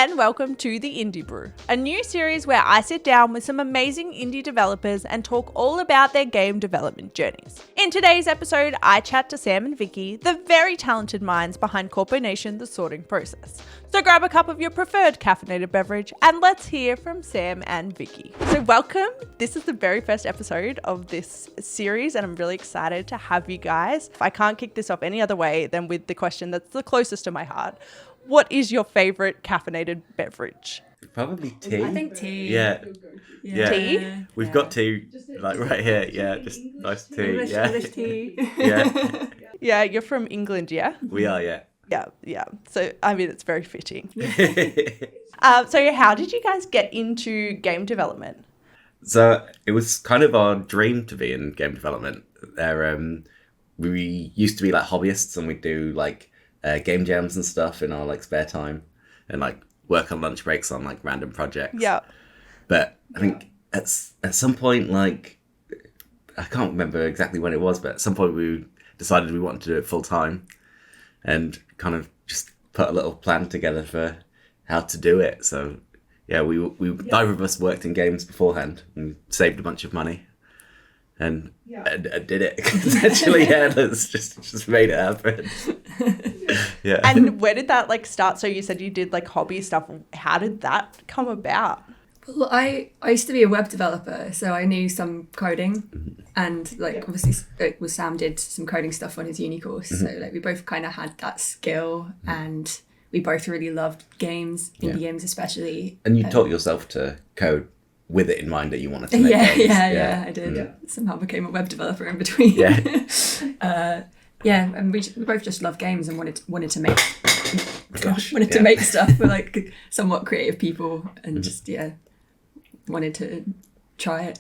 and welcome to the Indie Brew, a new series where I sit down with some amazing indie developers and talk all about their game development journeys. In today's episode, I chat to Sam and Vicki, the very talented minds behind CorpoNation, the sorting process. So grab a cup of your preferred caffeinated beverage and let's hear from Sam and Vicki. So welcome. This is the very first episode of this series and I'm really excited to have you guys. I can't kick this off any other way than with the question that's the closest to my heart. What is your favorite caffeinated beverage? Probably tea. I think tea. Yeah. Tea? We've got tea like right here. Yeah, just nice tea. English tea. Yeah. Yeah, you're from England, yeah? We are, yeah. Yeah. So, I mean, it's very fitting. So how did you guys get into game development? So it was kind of our dream to be in game development. We used to be like hobbyists and we'd do like game jams and stuff in our like spare time and like work on lunch breaks on like random projects. Yeah. But I think at some point, like, I can't remember exactly when it was, but at some point we decided we wanted to do it full time and kind of just put a little plan together for how to do it. So yeah, we neither of us worked in games beforehand and saved a bunch of money and did it. Essentially, let's just made it happen. Yeah. And where did that like start? So you said you did like hobby stuff. How did that come about? Well, I used to be a web developer, so I knew some coding, and like obviously Sam did some coding stuff on his uni course, so like we both kind of had that skill, and we both really loved games, indie games especially. And you taught yourself to code with it in mind that you wanted to make games. Yeah, I did. Yeah. Somehow became a web developer in between. And we both just love games and wanted to make to make stuff. We're like somewhat creative people and just wanted to try it.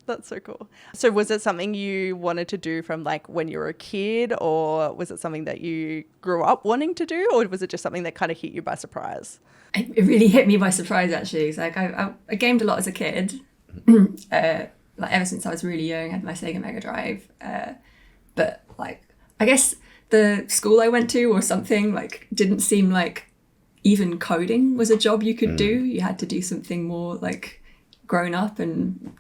That's so cool. So was it something you wanted to do from like when you were a kid, or was it something that you grew up wanting to do, or was it just something that kind of hit you by surprise? It really hit me by surprise, actually. It's like I gamed a lot as a kid, like ever since I was really young. I had my Sega Mega Drive, but like I guess the school I went to or something like didn't seem like even coding was a job you could do. You had to do something more like grown up and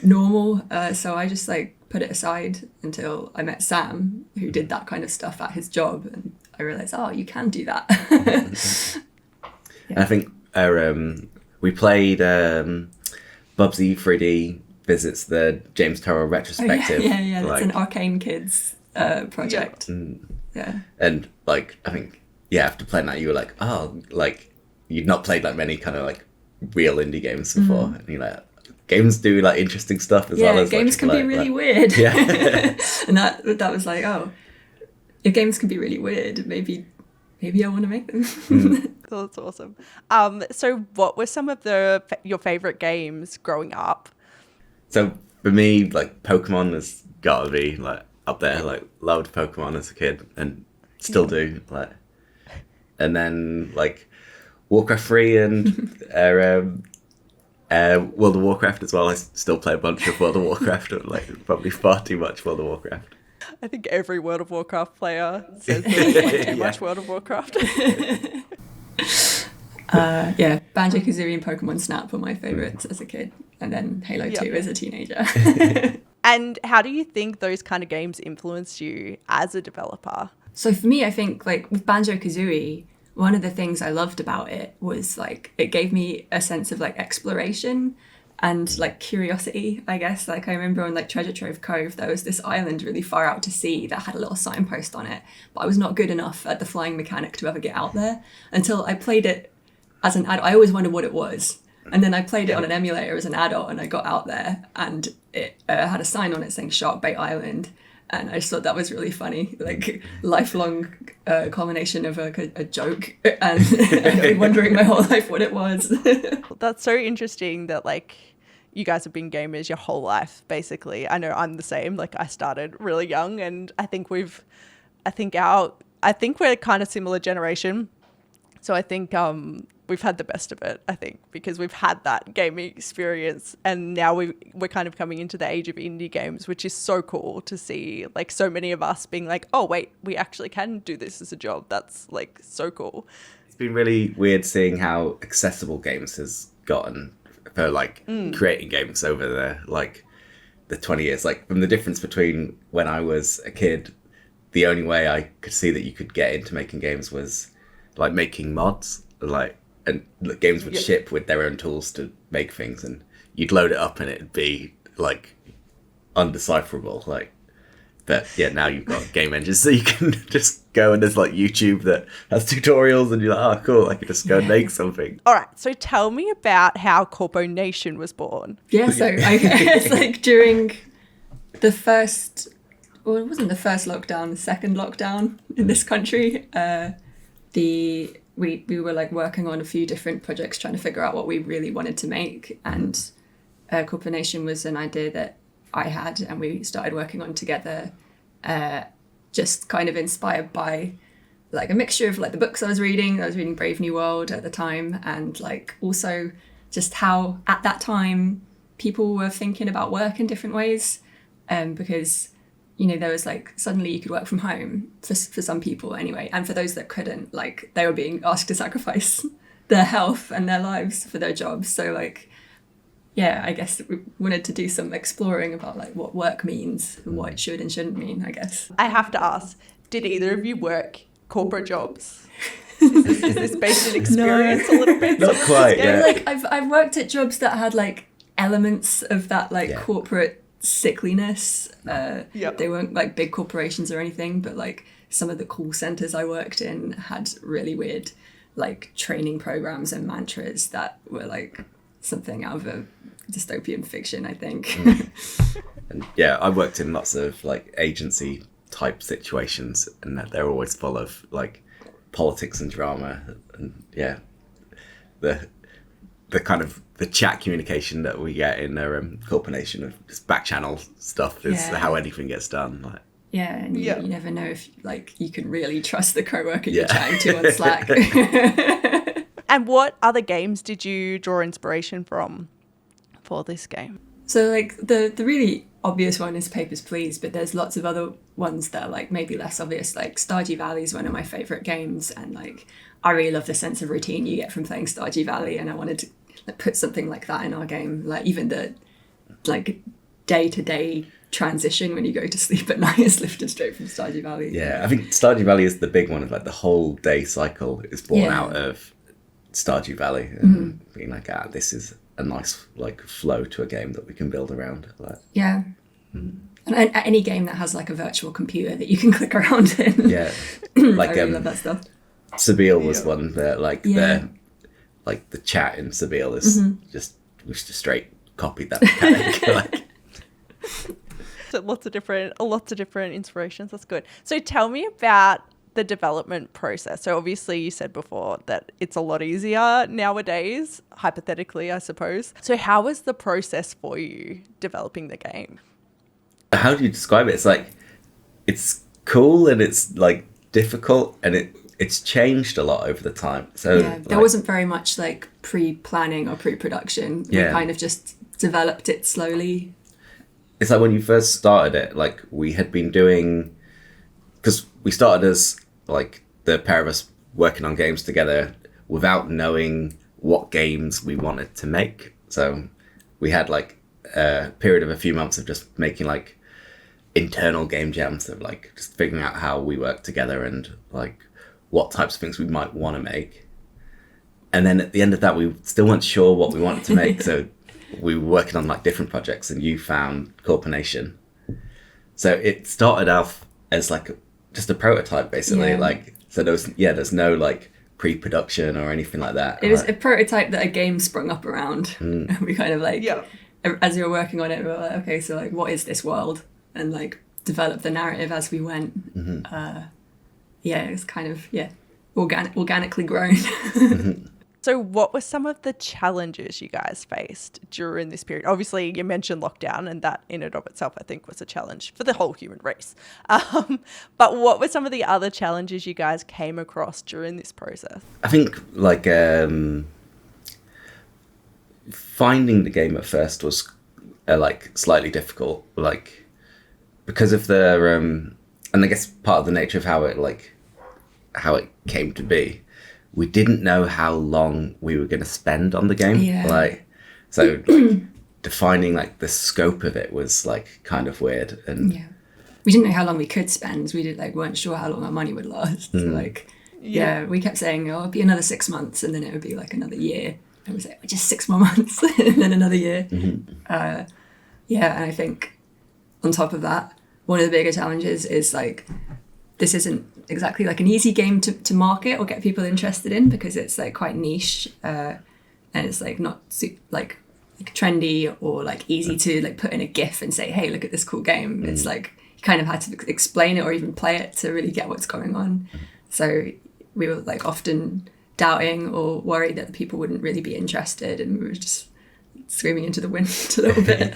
normal. So I just like put it aside until I met Sam, who did that kind of stuff at his job, and I realized, oh, you can do that. I think we played Bubsy 3D visits the James Turrell retrospective. Yeah. That's an Arcane Kids project. Yeah. And like I think after playing that you were like, oh, like you'd not played like many kind of like real indie games before, and you're like, games do like interesting stuff as well as games like, can be really weird. Yeah. And that was like, oh, if games can be really weird, maybe I want to make them. That's awesome. So what were some of your favorite games growing up? So for me, like Pokemon has got to be like up there. Like loved Pokemon as a kid and still do. Like, and then like Warcraft 3 and World of Warcraft as well. I still play a bunch of World of Warcraft. Like probably far too much World of Warcraft. I think every World of Warcraft player says they play too much World of Warcraft. Banjo-Kazooie and Pokemon Snap were my favourites as a kid, and then Halo 2 as a teenager. And how do you think those kind of games influenced you as a developer? So for me, I think like with Banjo-Kazooie, one of the things I loved about it was like it gave me a sense of like exploration and like curiosity, I guess. Like I remember on like Treasure Trove Cove, there was this island really far out to sea that had a little signpost on it, but I was not good enough at the flying mechanic to ever get out there until I played it as an adult. I always wondered what it was. And then I played it on an emulator as an adult and I got out there and it had a sign on it saying Shark Bait Island. And I just thought that was really funny, like lifelong culmination of a joke and really wondering my whole life what it was. That's so interesting that like you guys have been gamers your whole life, basically. I know I'm the same. Like I started really young and I think we're kind of similar generation. So I think we've had the best of it, I think, because we've had that gaming experience and now we're kind of coming into the age of indie games, which is so cool to see like so many of us being like, oh, wait, we actually can do this as a job. That's like so cool. It's been really weird seeing how accessible games has gotten for like creating games over the 20 years. Like from the difference between when I was a kid, the only way I could see that you could get into making games was like making mods, like, and the games would ship with their own tools to make things, and you'd load it up and it'd be like undecipherable. Like, but yeah, now you've got game engines, so you can just go and there's like YouTube that has tutorials, and you're like, oh, cool, I could just go and make something. All right, so tell me about how CorpoNation was born. Yeah, so it's like during the first, well, it wasn't the first lockdown, the second lockdown in this country. We were like working on a few different projects trying to figure out what we really wanted to make, and CorpoNation was an idea that I had, and we started working on together, just kind of inspired by like a mixture of like the books I was reading. I was reading Brave New World at the time, and like also just how at that time people were thinking about work in different ways, because you know, there was like suddenly you could work from home for some people anyway, and for those that couldn't, like they were being asked to sacrifice their health and their lives for their jobs. So like, yeah, I guess we wanted to do some exploring about like what work means and what it should and shouldn't mean, I guess. I have to ask, did either of you work corporate jobs? Is this based on experience a little bit? Not quite, yeah. Like I've worked at jobs that had like elements of that like corporate sickliness. They weren't like big corporations or anything, but like some of the call centers I worked in had really weird like training programs and mantras that were like something out of a dystopian fiction, I think. And yeah, I worked in lots of like agency type situations, and that they're always full of like politics and drama, and yeah, the kind of the chat communication that we get in CorpoNation of just back channel stuff is how anything gets done. Like, and you never know if like you can really trust the coworker you're chatting to on Slack. And what other games did you draw inspiration from for this game? So like the really obvious one is Papers, Please, but there's lots of other ones that are like maybe less obvious. Like Stardew Valley is one of my favorite games, and like I really love the sense of routine you get from playing Stardew Valley, and I wanted to like put something like that in our game. Like even the like day-to-day transition when you go to sleep at night is lifted straight from Stardew Valley. Yeah, I think Stardew Valley is the big one of like the whole day cycle is born out of Stardew Valley, and being like, this is a nice like flow to a game that we can build around. Like, and any game that has like a virtual computer that you can click around in. Like I really love that stuff. Sabille was one that like the chat in Sabille is just straight copied that mechanic. Like. So lots of different inspirations. That's good. So tell me about the development process. So obviously you said before that it's a lot easier nowadays, hypothetically, I suppose. So how was the process for you developing the game? How do you describe it? It's like, it's cool and it's like difficult, and it's changed a lot over the time. So there wasn't very much like pre-planning or pre-production. We kind of just developed it slowly. It's like when you first started it, like we had been doing, because we started as like the pair of us working on games together without knowing what games we wanted to make. So we had like a period of a few months of just making like internal game jams of like just figuring out how we work together and like what types of things we might want to make. And then at the end of that, we still weren't sure what we wanted to make. So we were working on like different projects, and you found CorpoNation. So it started off as like just a prototype, basically. Like, so there's no like pre-production or anything like that. It was a prototype that a game sprung up around. And we kind of like, as we were working on it, we were like, okay, so like, what is this world? And like develop the narrative as we went. It was kind of, organically grown. So what were some of the challenges you guys faced during this period? Obviously, you mentioned lockdown, and that in and of itself, I think, was a challenge for the whole human race. But what were some of the other challenges you guys came across during this process? I think like finding the game at first was like slightly difficult, like because of the and I guess part of the nature of how it came to be we didn't know how long we were going to spend on the game. Yeah. Like, so like, defining like the scope of it was like kind of weird. And Yeah. We didn't know how long we could spend. We weren't sure how long our money would last. So like, yeah, we kept saying, oh, it'll be another 6 months, and then it would be like another year. And we say, just 6 more months, and then another year. Yeah, and I think on top of that, one of the bigger challenges is like, this isn't exactly like an easy game to market or get people interested in, because it's like quite niche, and it's like not like trendy or like easy to like put in a GIF and say, hey, look at this cool game. It's like you kind of had to explain it or even play it to really get what's going on. So we were like often doubting or worried that the people wouldn't really be interested, and we were just screaming into the wind a little bit.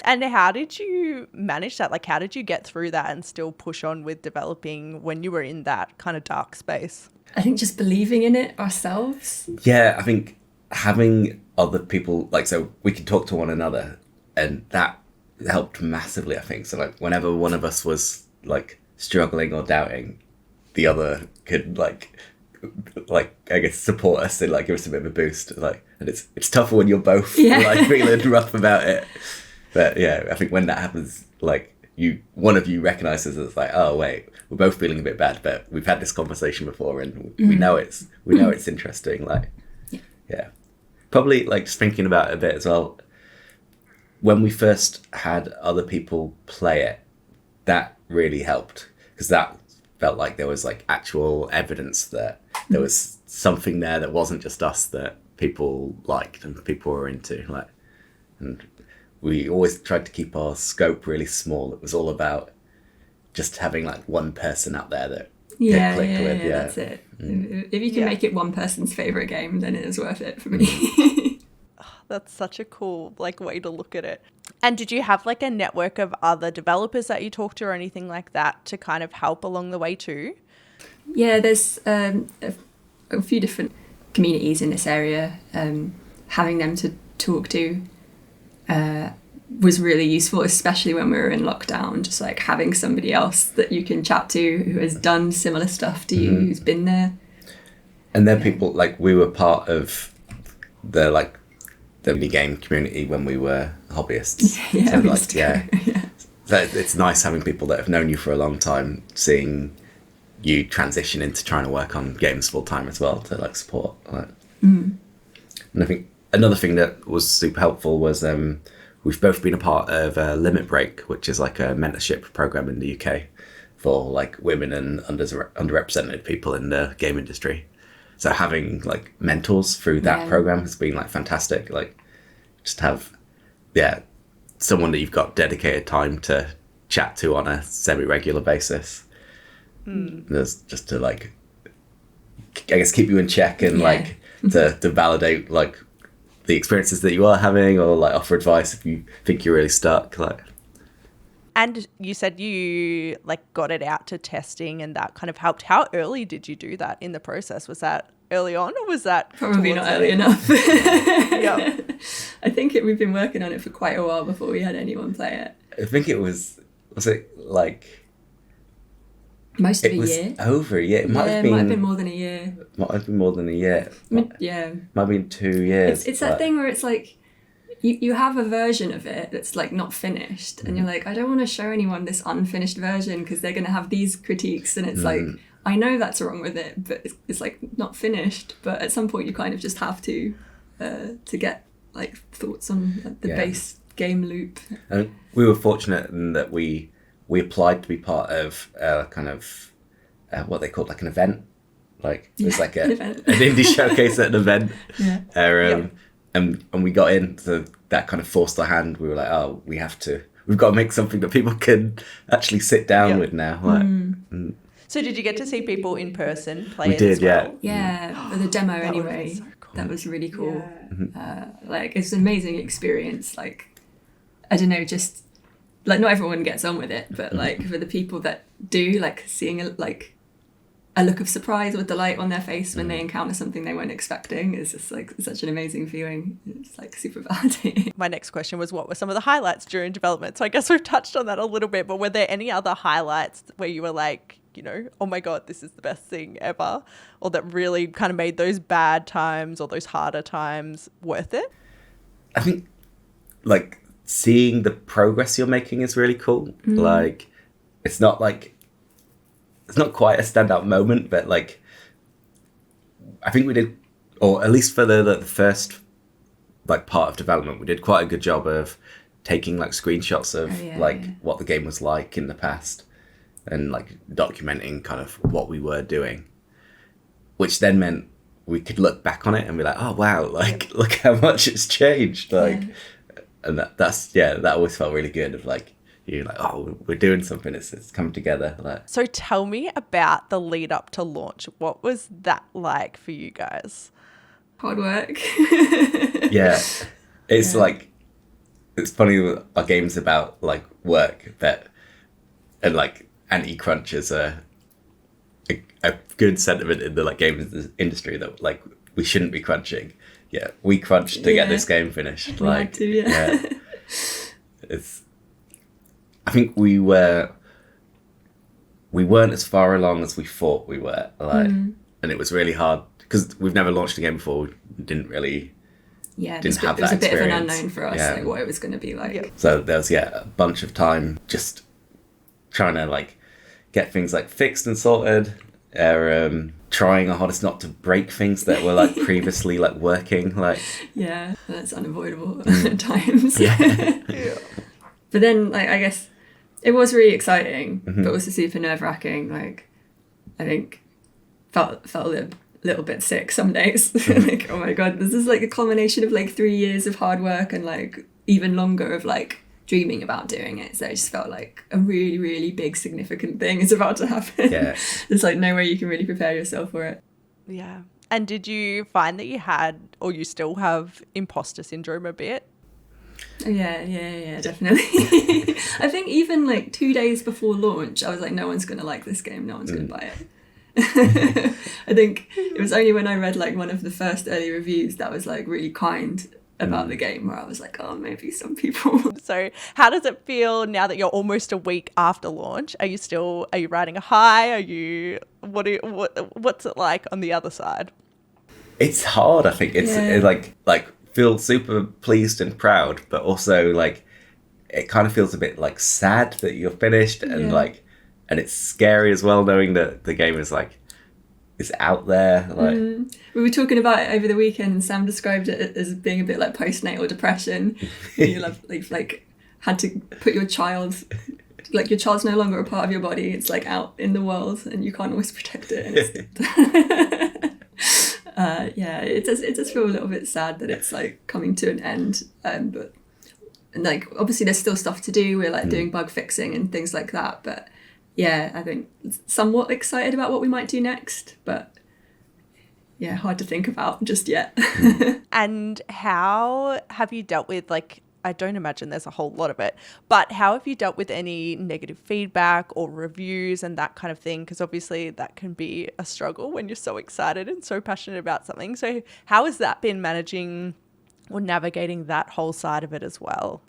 And how did you manage that? Like, how did you get through that and still push on with developing when you were in that kind of dark space? I think just believing in it ourselves. yeah, I think having other people, like, so we could talk to one another, and that helped massively, I think. So like whenever one of us was like struggling or doubting, the other could like I guess support us and like give us a bit of a boost. Like, and it's tougher when you're both like feeling rough about it. But yeah, I think when that happens, like one of you recognizes it's like, oh wait, we're both feeling a bit bad, but we've had this conversation before, and we know it's interesting. Like, yeah, probably like just thinking about it a bit as well. When we first had other people play it, that really helped, because that felt like there was like actual evidence that there was something there that wasn't just us, that people liked and people were into. Like, and we always tried to keep our scope really small. It was all about just having like one person out there that Yeah, clicked with. Yeah, that's it. If you can make it one person's favorite game, then it is worth it for me. That's such a cool like way to look at it. And did you have like a network of other developers that you talked to or anything like that to kind of help along the way too? Yeah, there's a few different communities in this area. Having them to talk to was really useful, especially when we were in lockdown. Just like having somebody else that you can chat to who has done similar stuff to you, who's been there. And then people, like, we were part of the mini game community when we were hobbyists. So it's nice having people that have known you for a long time, seeing you transition into trying to work on games full time as well, to like support. Like. And I think another thing that was super helpful was we've both been a part of Limit Break, which is like a mentorship program in the UK for like women and underrepresented people in the game industry. So having like mentors through that program has been like fantastic. Like, just have someone that you've got dedicated time to chat to on a semi-regular basis. There's just to like, I guess, keep you in check and like to validate like the experiences that you are having, or like offer advice if you think you're really stuck. Like, and you said you like got it out to testing and that kind of helped. How early did you do that in the process? Was that early on, or was that probably not early enough? Yeah, I think we've been working on it for quite a while before we had anyone play it. I think it was it like most of it a was year? over a year. It might have might have been more than a year. Might have been more than a year. Might have been 2 years. It's that thing where it's like you have a version of it that's like not finished, and you're like, I don't want to show anyone this unfinished version because they're going to have these critiques, and it's like, I know that's wrong with it, but it's like not finished. But at some point you kind of just have to get like thoughts on like, the base game loop. And we were fortunate in that we applied to be part of kind of what they called like an event. Like it was like an indie showcase at an event. And we got in, so that kind of forced our hand. We were like, oh, we've got to make something that people can actually sit down with now. Like, So did you get to see people in person play we it did, as well? Yeah, for the demo anyway. So cool. That was really cool. Like, it's an amazing experience. Like, I don't know, just like not everyone gets on with it, but like for the people that do, like seeing a look of surprise or delight on their face when they encounter something they weren't expecting is just like such an amazing feeling. It's like super validating. My next question was, what were some of the highlights during development? So I guess we've touched on that a little bit, but were there any other highlights where you were like, oh my God, this is the best thing ever, or that really kind of made those bad times or those harder times worth it? I think like seeing the progress you're making is really cool. Like it's not quite a standout moment, but like I think we did, or at least for the first like part of development, we did quite a good job of taking like screenshots of what the game was like in the past and like documenting kind of what we were doing, which then meant we could look back on it and be like, oh wow, like look how much it's changed, like and that always felt really good of like, you're like, oh, we're doing something, it's come together. Like, so tell me about the lead up to launch. What was that like for you guys? Hard work. It's like, it's funny, our game's about like work, and like anti-crunch is a good sentiment in the like games industry, that like we shouldn't be crunching. We crunched to get this game finished. We had to, It's, I think we weren't as far along as we thought we were, like, and it was really hard because we've never launched a game before. We didn't really it was a bit of an unknown for us, like what it was going to be like. So there was a bunch of time just trying to like get things like fixed and sorted, trying our hardest not to break things that were like previously like working, like that's unavoidable at times. But then like I guess it was really exciting, but also super nerve-wracking. Like I think felt a little bit sick some days. Like, oh my God, this is like a culmination of like 3 years of hard work and like even longer of like dreaming about doing it. So I just felt like a really, really big significant thing is about to happen. There's like no way you can really prepare yourself for it. And did you find that you had, or you still have, imposter syndrome a bit? Yeah, definitely. I think even like 2 days before launch, I was like, no one's gonna like this game, no one's gonna buy it. I think it was only when I read like one of the first early reviews that was like really kind about the game, where I was like, oh, maybe some people. So how does it feel now that you're almost a week after launch? Are you riding a high? What's it like on the other side? It's hard. I think it's like feel super pleased and proud, but also like it kind of feels a bit like sad that you're finished, and like, and it's scary as well, knowing that the game is like, it's out there. Like we were talking about it over the weekend, and Sam described it as being a bit like postnatal depression. You like had to put your child's no longer a part of your body. It's like out in the world, and you can't always protect it. It does feel a little bit sad that it's like coming to an end. But like obviously there's still stuff to do. We're like doing bug fixing and things like that. But I think somewhat excited about what we might do next. But hard to think about just yet. And how have you dealt with, like, I don't imagine there's a whole lot of it, but how have you dealt with any negative feedback or reviews and that kind of thing? Because obviously that can be a struggle when you're so excited and so passionate about something. So how has that been managing or navigating that whole side of it as well?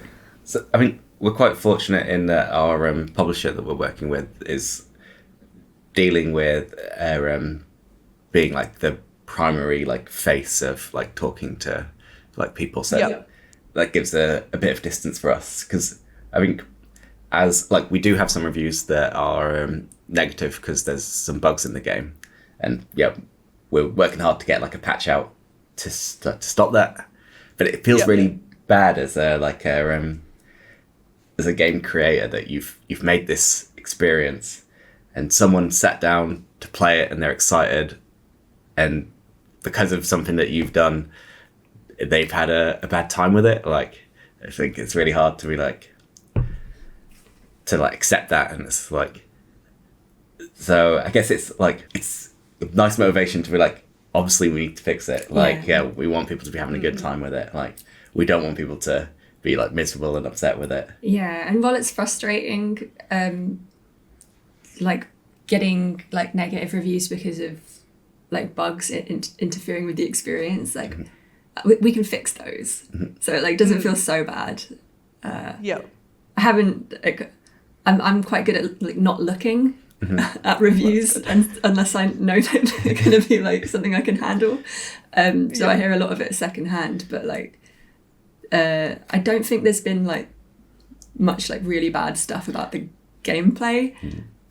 So, I mean, we're quite fortunate in that our publisher that we're working with is dealing with being like the primary like face of like talking to like people. So that gives a bit of distance for us, because I think as like we do have some reviews that are negative because there's some bugs in the game, and we're working hard to get like a patch out to stop that. But it feels really bad as a game creator that you've made this experience and someone sat down to play it and they're excited, and because of something that you've done, they've had a bad time with it. Like, I think it's really hard to be like, to like accept that. And it's like, so I guess it's like, it's a nice motivation to be like, obviously we need to fix it. Like, we want people to be having a good time with it. Like, we don't want people to be like miserable and upset with it. Yeah. And while it's frustrating, like getting like negative reviews because of like bugs interfering with the experience, like we can fix those. So it like doesn't feel so bad. I haven't, like, I'm quite good at like not looking at reviews, and unless I know that they're going to be like something I can handle. So I hear a lot of it secondhand, but like I don't think there's been like much like really bad stuff about the gameplay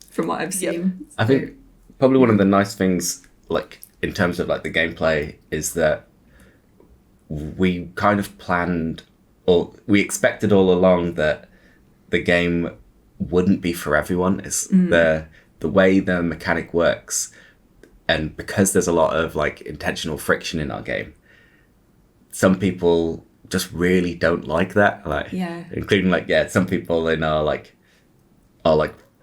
from what I've seen. I think probably one of the nice things, like in terms of like the gameplay, is that we kind of planned, or we expected all along, that the game wouldn't be for everyone. It's the way the mechanic works, and because there's a lot of like intentional friction in our game, some people just really don't like that. Like, including like some people in our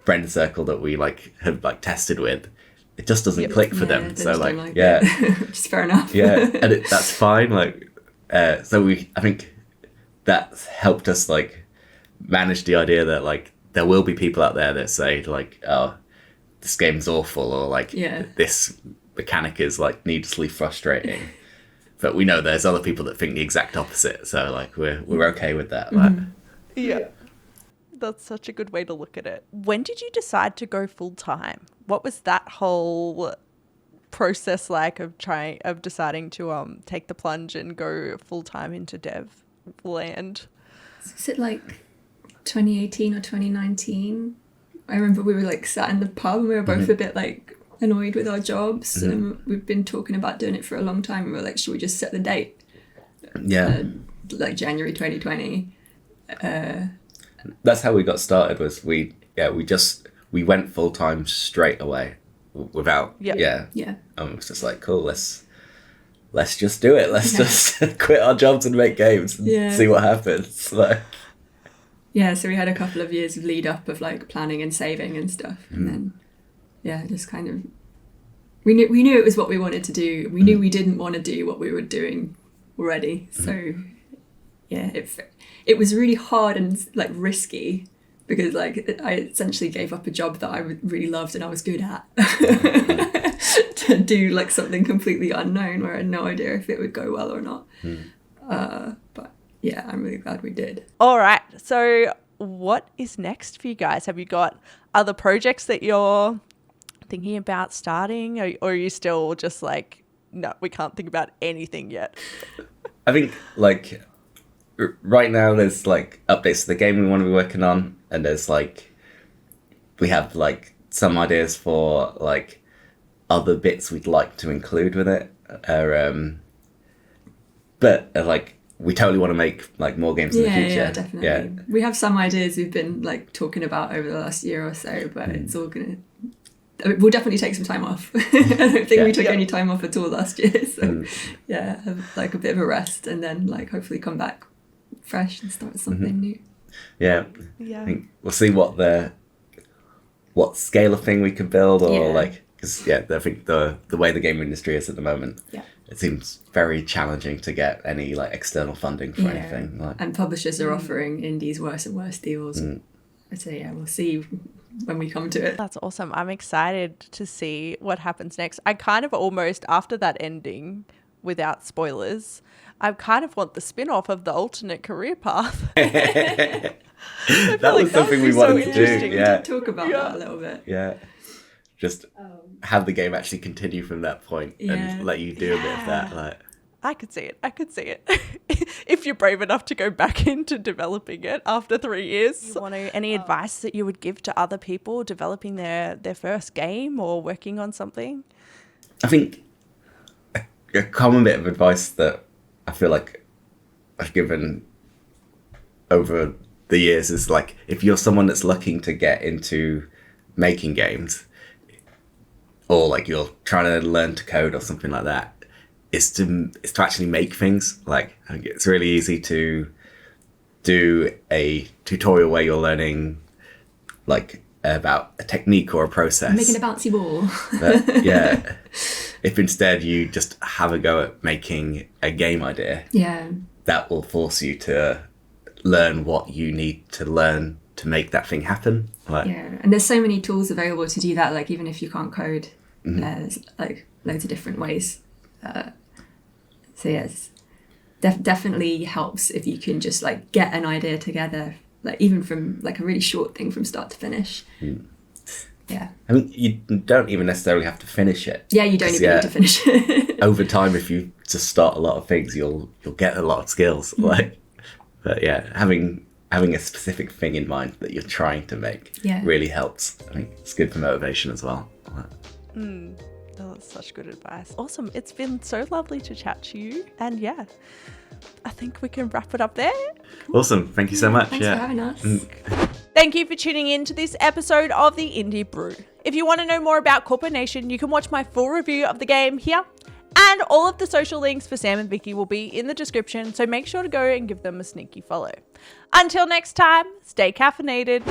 friend circle that we like have like tested with, it just doesn't click for them. So like, which is fair enough. And that's fine. Like, so I think that's helped us like manage the idea that like there will be people out there that say like, oh, this game's awful, or like this mechanic is like needlessly frustrating. But we know there's other people that think the exact opposite, so like we're okay with that. Like. That's such a good way to look at it. When did you decide to go full time? What was that whole process like of deciding to take the plunge and go full time into dev land? Is it like 2018 or 2019? I remember we were like sat in the pub and we were both a bit like annoyed with our jobs, and we've been talking about doing it for a long time, and we were like, should we just set the date? Like January 2020. That's how we got started. Was we went full time straight away without it was just like, cool, let's just do it. Let's just quit our jobs and make games and see what happens. Like. Yeah, so we had a couple of years of lead up of like planning and saving and stuff, and then just kind of we knew it was what we wanted to do. We knew we didn't want to do what we were doing already. So it was really hard and like risky, because like I essentially gave up a job that I really loved and I was good at to do like something completely unknown where I had no idea if it would go well or not. But yeah, I'm really glad we did. All right. So what is next for you guys? Have you got other projects that you're thinking about starting, or are you still just like, no, we can't think about anything yet? I think like right now there's like updates to the game we want to be working on, and there's like we have like some ideas for like other bits we'd like to include with it, but like we totally want to make like more games in the future. Yeah, definitely. We have some ideas we've been like talking about over the last year or so, but it's all we'll definitely take some time off. I don't think we took any time off at all last year, so have like a bit of a rest, and then like hopefully come back fresh and start something new. I think we'll see what scale of thing we can build, or like, because I think the way the game industry is at the moment, it seems very challenging to get any like external funding for anything. Like. And publishers are offering indies worse and worse deals. So we'll see when we come to it. That's awesome. I'm excited to see what happens next. I kind of almost, after that ending, without spoilers, I kind of want the spin-off of the alternate career path. That was something we wanted to do. We did talk about that a little bit. Just have the game actually continue from that point and let you do a bit of that. Like, I could see it. If you're brave enough to go back into developing it after 3 years. Any advice that you would give to other people developing their first game or working on something? I think a common bit of advice that I feel like I've given over the years is like, if you're someone that's looking to get into making games, or like you're trying to learn to code or something like that, is to actually make things. Like, I think it's really easy to do a tutorial where you're learning like about a technique or a process, making a bouncy ball. But, if instead you just have a go at making a game idea, that will force you to learn what you need to learn to make that thing happen. Like, and there's so many tools available to do that. Like, even if you can't code, there's like loads of different ways. So yes, definitely helps if you can just like get an idea together, like even from like a really short thing from start to finish. Yeah. I mean, you don't even necessarily have to finish it. Yeah, you don't 'Cause, even need to finish it. over time, if you just start a lot of things, you'll get a lot of skills. But yeah, having a specific thing in mind that you're trying to make really helps. I think it's good for motivation as well. Oh, that's such good advice. Awesome. It's been so lovely to chat to you. And yeah, I think we can wrap it up there. Awesome. Thank you so much. Thanks for having us. Thank you for tuning in to this episode of the Indie Brew. If you want to know more about CorpoNation, you can watch my full review of the game here. And all of the social links for Sam and Vicki will be in the description, so make sure to go and give them a sneaky follow. Until next time, stay caffeinated.